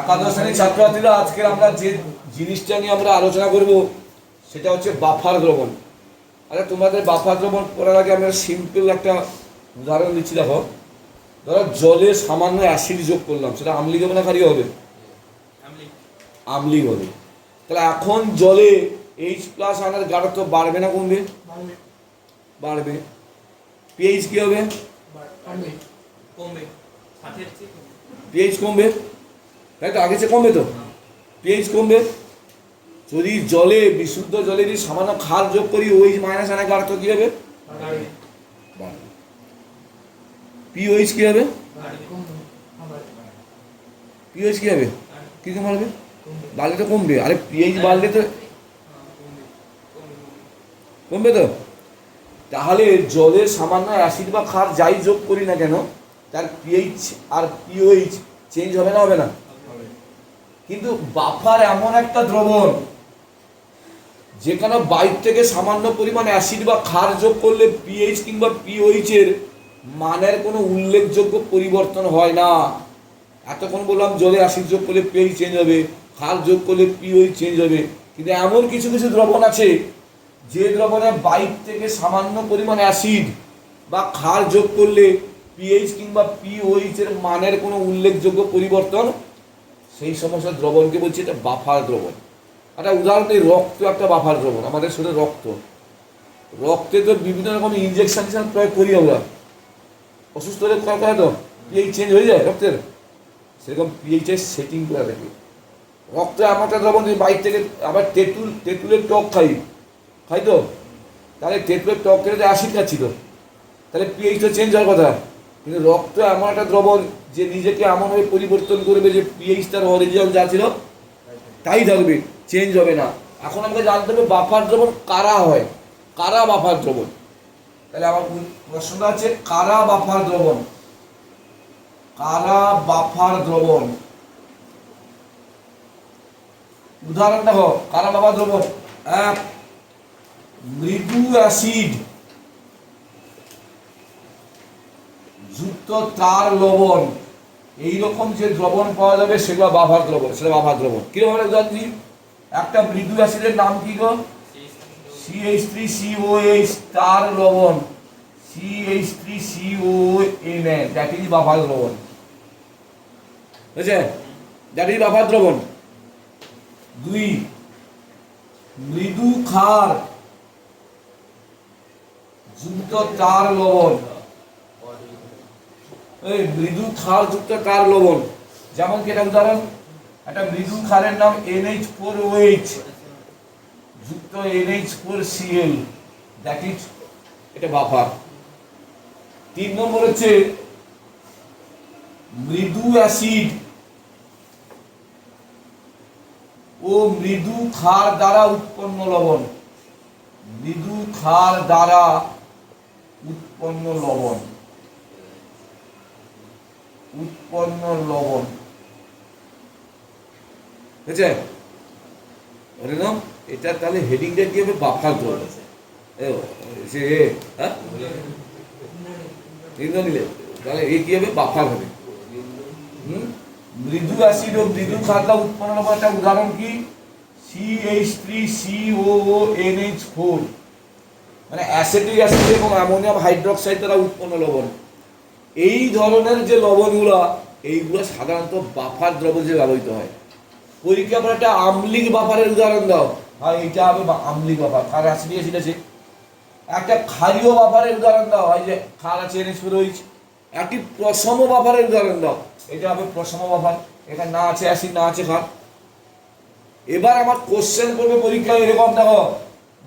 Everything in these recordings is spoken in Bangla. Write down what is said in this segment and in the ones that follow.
একাদশ শ্রেণীর ছাত্রছাত্রীরা আজকে আমরা যে জিনিসটা নিয়ে আমরা আলোচনা করব সেটা হচ্ছে বাফার দ্রবণ। আচ্ছা, তোমাদের বাফার দ্রবণ করার আগে আমরা সিম্পল একটা উদাহরণ দিচ্ছি। দেখো, ধরো জলে সামান্য অ্যাসিড যোগ করলাম, সেটা আম্লিক হবে না ক্ষারীয় হবে? আম্লিক হবে। তাহলে এখন জলে H+ আনার গাঢ়ত্ব বাড়বে না কমবে? বাড়বে। পিএইচ কি হবে? পিএইচ কমবে, তাই তো? আগে চেয়ে কমবে তো, পিএইচ কমবে। যদি জলে, বিশুদ্ধ জলে যদি সামান্য ক্ষার যোগ করি, OH- আনার গাঢ়ত্ব কি হবে? পিওএইচ কি হবে? পিওএইচ কি হবে? কি বাড়বে? বাড়লে তো কমবে। আরে পিএইচ বাড়লে তো কমবে তো। তাহলে জলে সামান্য অ্যাসিড বা ক্ষার যাই যোগ করি না কেন, তার পিএইচ আর পিওএইচ চেঞ্জ হবে না? হবে না? কিন্তু বাফার এমন একটা দ্রবণ যেখানে বাইর থেকে সামান্য পরিমাণ অ্যাসিড বা ক্ষার যোগ করলে পিএইচ কিংবা পিওএইচ এর মানের কোনো উল্লেখযোগ্য পরিবর্তন হয় না। এতক্ষণ বললাম জলে অ্যাসিড যোগ করলে পিএইচ চেঞ্জ হবে, ক্ষার যোগ করলে পিওএইচ চেঞ্জ হবে, কিন্তু এমন কিছু কিছু দ্রবণ আছে যে দ্রবণে বাইর থেকে সামান্য পরিমাণ অ্যাসিড বা ক্ষার যোগ করলে পিএইচ কিংবা পিওএইচ এর মানের কোনো উল্লেখযোগ্য পরিবর্তন, সেই সমস্ত দ্রবণকে বলছি এটা বাফার দ্রবণ। একটা উদাহরণ, এই রক্ত একটা বাফার দ্রবণ। আমাদের শরীরে রক্তে তো বিভিন্ন রকম ইনজেকশন প্রয়োগ করি আমরা, অসুস্থ হলে প্রয়োগ করে তো পিএইচ চেঞ্জ হয়ে যায় রক্তের, সেরকম পিএইচের সেটিং করে রাখি। রক্ত এমন একটা দ্রবণ, বাইর থেকে আবার তেঁতুলের টক খাই তো, তাহলে তেঁতুলের টক খেলে তো অ্যাসিড খাচ্ছি তো, তাহলে পিএইচ তো চেঞ্জ হওয়ার কথা। কিন্তু রক্ত এমন একটা দ্রবণ যে নিজেকে এমনভাবে পরিবর্তন করবে যে পিএইচ তার অরিজিনাল যা ছিল তাই থাকবে, চেঞ্জ হবে না। এখন আমাকে জানতে হবে বাফার দ্রবণ কারা হয়, কারা বাফার দ্রবণ। তাহলে আমার প্রশ্নটা আছে, কারা বাফার দ্রবণ? কারা বাফার দ্রবণ? উদাহরণ দেখো, কারা বাফার দ্রবণ। এক, মৃদু অ্যাসিড যুক্ত তার লবণ, এইরকম যে দ্রবণ পাওয়া যাবে সেগুলো বাফার দ্রবণ, সেটা বাফার দ্রবণ। কিরকম উদাহরণ দিই, একটা মৃদু অ্যাসিডের নাম কি গো? CH3COH, তার লবণ CH3CONA, দ্যাট ইজ বাফার দ্রবণ। বুঝছে? দ্যাট ইজ বাফার দ্রবণ। দুই, মৃদু ক্ষার যুক্ত তার লবণ, এই মৃদু ক্ষার যুক্ত তার লবণ, যেমন কি এটা উদাহরণ, একটা মৃদু ক্ষারের নাম NH4OH যুক্ত NH4Cl, দ্যাট ইজ, এটা বাফার। তিন নম্বর হচ্ছে মৃদু অ্যাসিড ও মৃদু ক্ষার দ্বারা উৎপন্ন লবণ, মৃদু ক্ষার দ্বারা উৎপন্ন লবণ, উৎপন্ন লবণ। বুঝছে? বলে না এটা, তাহলে হেডিংটা কি হবে? বাফার দ্রবণ। নিলে তাহলে এ কি হবে? বাফার হবে। মৃদু অ্যাসিড ও মৃদু ক্ষার দ্বারা উৎপন্ন লবণ, একটা উদাহরণ কি? CH3COONH4, মানে অ্যাসিটিক অ্যাসিড এবং অ্যামোনিয়াম হাইড্রোক্সাইড দ্বারা উৎপন্ন লবণ। এই ধরনের যে লবণগুলো, এইগুলো সাধারণত বাফার দ্রবণ যে ব্যবহৃত হয়। পরীক্ষা করে একটা আম্লিক বাফারের উদাহরণ দাও, হয় এটা হবে আম্লিক বাফার, কার অ্যাসিড অ্যাসিড আছে। একটা ক্ষারীয় বাফারের উদাহরণ দাও, হয় যে ক্ষার আছে NH4OH। একটি প্রশম বাফারের উদাহরণ দাও, এটা হবে প্রশম বাফার, এখানে না আছে অ্যাসিড না আছে ক্ষার। এবার আমার কোশ্চেন করবে পরীক্ষায় এরকম, দেখো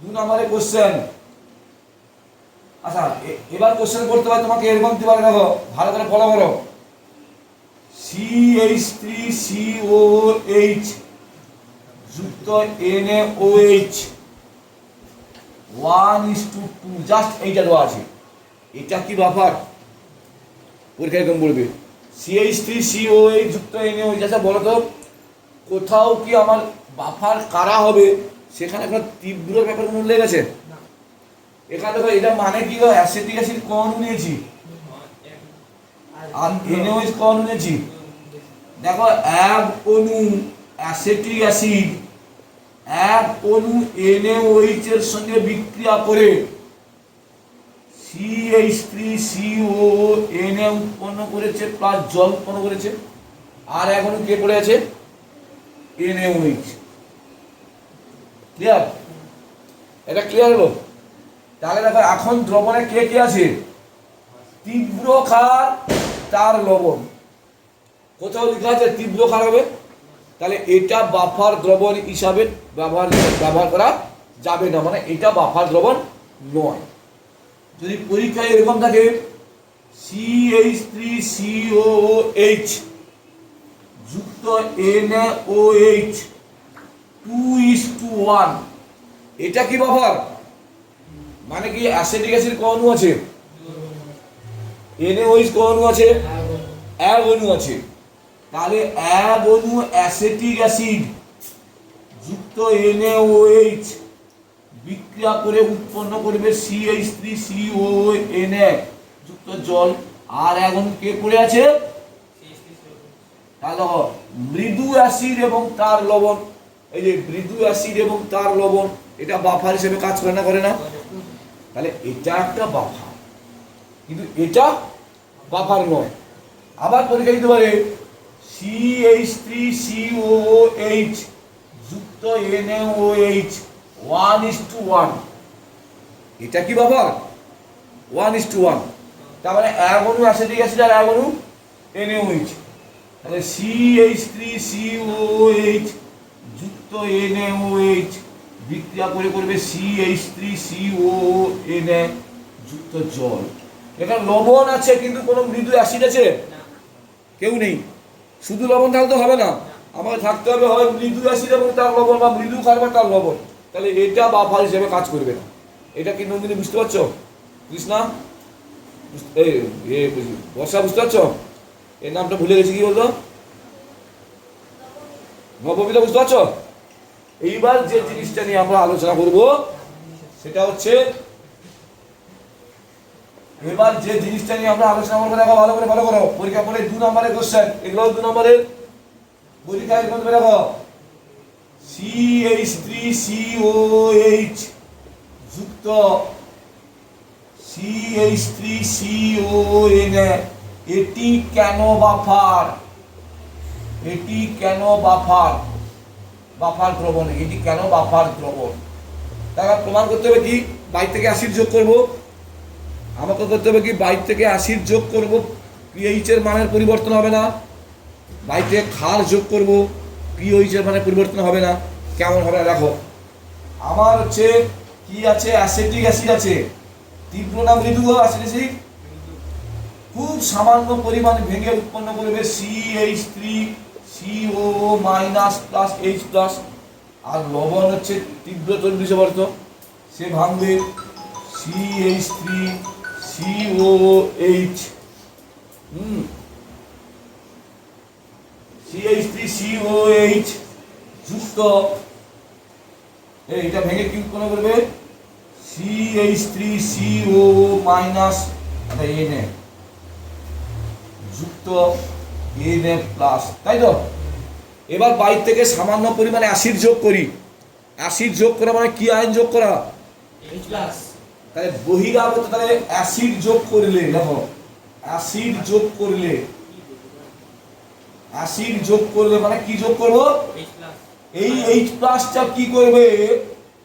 2 নম্বরের কোশ্চেন। আচ্ছা, এবার কোশ্চেন করতে পারে তোমাকে এরকম দিতে পারে, দেখো ভালো করে ফলো করো। CH3COOH যুক্ত NaOH 1:2, জাস্ট এইটা দেওয়া আছে, এটা কি বাফার? পরীক্ষায় এরকম বলবে CH3COOH যুক্ত NaOH। আচ্ছা বলো তো, কোথাও কি আমার বাফার কারা হবে সেখানে একটা তীব্র ব্যাপার কোনো উল্লেখ আছে? এখানে দেখো, এটা মানে কি? অ্যাসিটিক অ্যাসিড কোন নিয়েছি আর NaOH কোন নিয়েছি, দেখো এক অণু অ্যাসিটিক অ্যাসিড এক অণু NaOH এর সঙ্গে বিক্রিয়া করে CH3COO Na উৎপন্ন করেছে প্লাস জল উৎপন্ন করেছে, আর এক অণু কে পড়ে আছে NaOH। ক্লিয়ার? এটা ক্লিয়ার হলো? তাহলে দেখো এখন দ্রবণে কে কে আছে? তীব্র ক্ষার তার লবণ। কোথাও লেখা আছে তীব্র ক্ষার হবে, তাহলে এটা বাফার দ্রবণ হিসাবে ব্যবহার করা যাবে না, মানে এটা বাফার দ্রবণ নয়। যদি পরীক্ষায় এরকম থাকে CH3COOH যুক্ত NaOH 2:1, এটা কি বাফার? মানে কি অ্যাসিটিক অ্যাসিড কত অণু আছে? NaOH কত অণু আছে? এক অণু আছে। তাহলে এক অণু অ্যাসিটিক অ্যাসিড যুক্ত NaOH বিক্রিয়া করে উৎপন্ন করবে CH3COO Na যুক্ত জল, আর এক অণু কে পড়ে আছে? তাহলে দেখো মৃদু অ্যাসিড এবং তার লবণ, এই যে মৃদু অ্যাসিড এবং তার লবণ, এটা বাফার হিসেবে কাজ করে না, করে না? তাহলে এটা একটা বাফার, কিন্তু এটা বাফার নয়। আবার পরীক্ষা দিতে পারে CH3COOH যুক্ত NaOH 1:1, এটা কি বাফার? 1:1, তার মানে এক অণু অ্যাসিটিক অ্যাসিড আর এক অণু NaOH, তাহলে CH3COOH যুক্ত NaOH বিক্রিয়া করে করবে CH3COO Na যুক্ত জল। এখানে লবণ আছে কিন্তু কোনো মৃদু অ্যাসিড আছে? কেউ নেই। শুধু লবণ থাকলে তো হবে না, আমাকে থাকতে হবে হয় মৃদু অ্যাসিড এবং তার লবণ, বা মৃদু ক্ষার বা তার লবণ, তাহলে এটা বাফার হিসেবে কাজ করবে না। এটা কি নন্দিনী বুঝতে পারছো? কৃষ্ণা বর্ষা বুঝতে পারছো? এর নামটা ভুলে গেছি, কি বলতো? নববিতা বুঝতে পারছো? এইবার যে জিনিসটা নিয়ে আমরা আলোচনা করব সেটা হচ্ছে, এবার যে জিনিসটা নিয়ে আমরা আলোচনা করবো, দেখো ভালো করে, ভালো করো, পরীক্ষা পরে 2 নম্বরের কোশ্চেন, এগুলো 2 নম্বরের পরীক্ষায় করবে। দেখো CH3COOH যুক্ত CH3COO Na, এটি কেন বাফার? এটি কেন বাফার? বাফার দ্রবণ, এটি কেন বাফার দ্রবণ? তারা প্রমাণ করতে হবে কি বাইর থেকে অ্যাসিড যোগ করব, আমাকে করতে হবে কি বাইর থেকে অ্যাসিড যোগ করব, পিএইচ এর মানের পরিবর্তন হবে না। বাইর থেকে ক্ষার যোগ করব, পিএইচ এর মানের পরিবর্তন হবে না। কেমন হবে দেখো, আমার হচ্ছে কি আছে? অ্যাসিটিক অ্যাসিড আছে, তীব্র না মৃদু অ্যাসিড অ্যাসিড? খুব সামান্য পরিমাণ ভেঙে উৎপন্ন করবে CH3COO প্লাস H+, আর লবণ হচ্ছে তীব্র তৈলবর্ত, সে ভাঙবে CH3COOH CH3COOH যুক্ত, এটা ভেঙে কি উৎপন্ন করবে? CH3COO Na যুক্ত Na প্লাস, তাই তো? এবার বাইর থেকে সামান্য পরিমাণে অ্যাসিড যোগ করি, অ্যাসিড যোগ করা মানে কি আয়ন যোগ করা? H+। তাহলে বহিরাগত, তাহলে অ্যাসিড যোগ করলে, দেখো অ্যাসিড যোগ করলে, অ্যাসিড যোগ করলে মানে কি যোগ করব? এই H+টা কি করবে?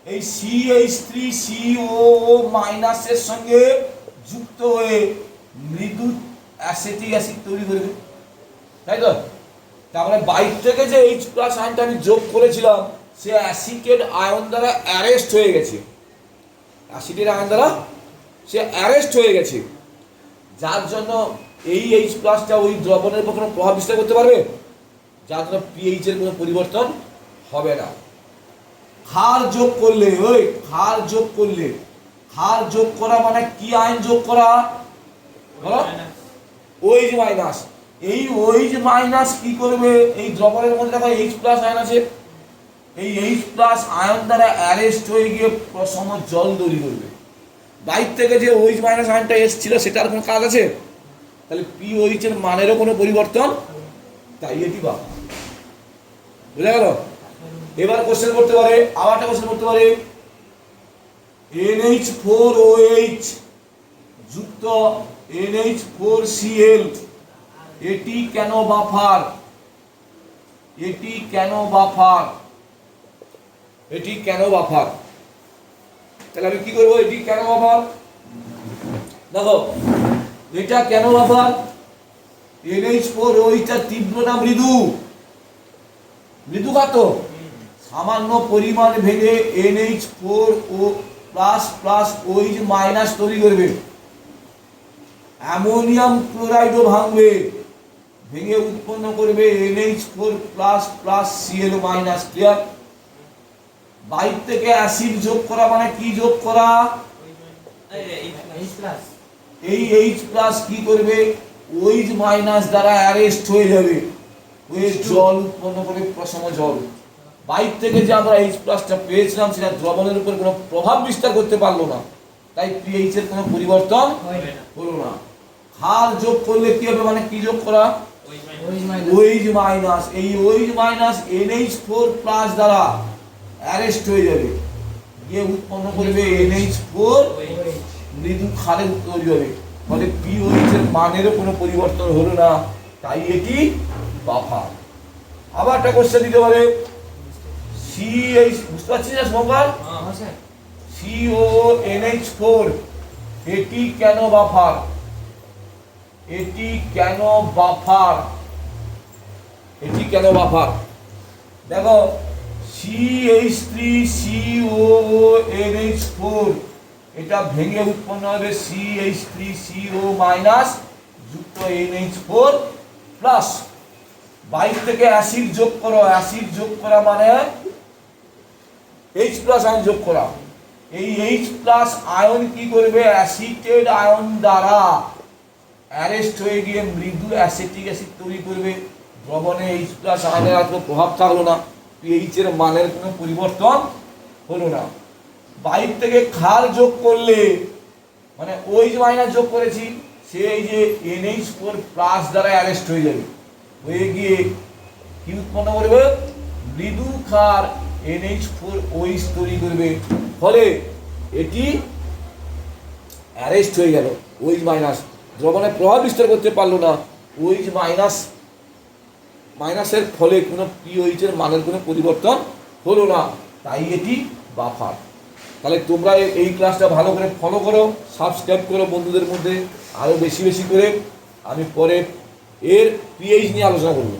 এই CH3COO এর সঙ্গে যুক্ত হয়ে মৃদু অ্যাসিটিক অ্যাসিড তৈরি করবে, তাই তো? তারপরে বাইর থেকে যে H+ আয়নটা আমি যোগ করেছিলাম, সে অ্যাসিটেড আয়ন দ্বারা অ্যারেস্ট হয়ে গেছে, অ্যাসিটেড আয়ন দ্বারা সে অ্যারেস্ট হয়ে গেছে, যার জন্য এই H+টা ওই দ্রবণের উপর কোনো প্রভাব বিস্তার করতে পারবে, যার জন্য পিএইচ এর কোনো পরিবর্তন হবে না। ক্ষার যোগ করলে, ওই ক্ষার যোগ করলে, ক্ষার যোগ করা মানে কি আয়ন যোগ করা? বলো, OH মাইনাস। এই OH মাইনাস কি করবে? এই দ্রবণের মধ্যে দেখো H+ আয়ন আছে, এই H+ আয়ন দ্বারা অ্যারেস্ট হয়ে গিয়ে প্রসম জল তৈরি করবে। বাইর থেকে যে OH মাইনাস আয়নটা এসেছিল সেটার কোনো কাজ আছে? তাহলে পিওইচ এর মানেরও কোনো পরিবর্তন তাই এটি বাফার। বুঝা গেল? এবার কোশ্চেন করতে পারে, আবার একটা কোশ্চেন করতে পারে, NH4OH যুক্ত NH4Cl এটি কেন বাফার? এটি কেন বাফার? এটি কেন বাফার? তাহলে আমি কি করবো? এটি কেন বাফার? দেখো এটা কেন বাফার? NH4OH টা তীব্র না মৃদু? মৃদু কত? সামান্য পরিমাণ ভেঙে NH4O plus plus OH minus তৈরি করবে। অ্যামোনিয়াম ক্লোরাইডও ভাঙবে, ভেঙে উৎপন্ন করবে NH4 plus plus Cl minus. Clear? বাইর থেকে অ্যাসিড যোগ করা মানে কি যোগ করা? এই H প্লাস কি করবে? OH মাইনাস দ্বারা অ্যারেস্ট হয়ে যাবে, হয়ে জল উৎপন্ন করে প্রশম জল। বাইর থেকে যে আমরা H প্লাসটা পেয়েছিলাম সেটা দ্রবণের উপর কোনো প্রভাব বিস্তার করতে পারলো না, তাই পিএইচ এর কোনো পরিবর্তন হলো না। ক্ষার যোগ করলে কি হবে? মানে কি যোগ করা? OH minus. এই OH মাইনাস NH4 প্লাস দ্বারা অ্যারেস্ট হয়ে যাবে, গিয়ে উৎপন্ন করবে NH4, মৃদু ক্ষারের তৈরি হবে। ফলে পিওএইচ এর মানেরও কোনো পরিবর্তন হলো না, তাই এটি বাফার। আবার একটা কোশ্চেন দিতে পারে, CH, বুঝতে পারছিস না সোমবার? CONH4 এটি কেন বাফার? এটি কেন বাফার? এটি কেন বাফার? দেখো CH3COONH4 এটা ভেঙে উৎপন্ন হবে CH3CO মাইনাস যুক্ত NH4 প্লাস। বাইর থেকে অ্যাসিড যোগ করো, অ্যাসিড যোগ করা মানে H প্লাস আয়ন যোগ করা। এই H প্লাস আয়ন কি করবে? অ্যাসিটেড আয়ন দ্বারা অ্যারেস্ট হয়ে গিয়ে মৃদু অ্যাসিটিক অ্যাসিড তৈরি করবে। দ্রবণে H প্লাস আয়নের আর কোনো প্রভাব থাকলো না, পিএইচ এর মানের কোনো পরিবর্তন হলো না। বাইর থেকে ক্ষার যোগ করলে মানে OH মাইনাস যোগ করেছি, সেই যে NH4 প্লাস দ্বারা অ্যারেস্ট হয়ে যাবে, হয়ে গিয়ে কি উৎপন্ন করবে? মৃদু ক্ষার NH4OH তৈরি করবে। ফলে এটি অ্যারেস্ট হয়ে গেল, OH মাইনাস দ্রবণে প্রভাব বিস্তার করতে পারলো না। OH মাইনাস মাইনাসের ফলে কোনো পিওএইচ এর মানের কোনো পরিবর্তন হলো না, তাই এটি বাফার। তাহলে তোমরা এই ক্লাসটা ভালো করে ফলো করো, সাবস্ক্রাইব করো বন্ধুদের মধ্যে আরও বেশি বেশি করে। আমি পরে এর পিএইচ নিয়ে আলোচনা করব।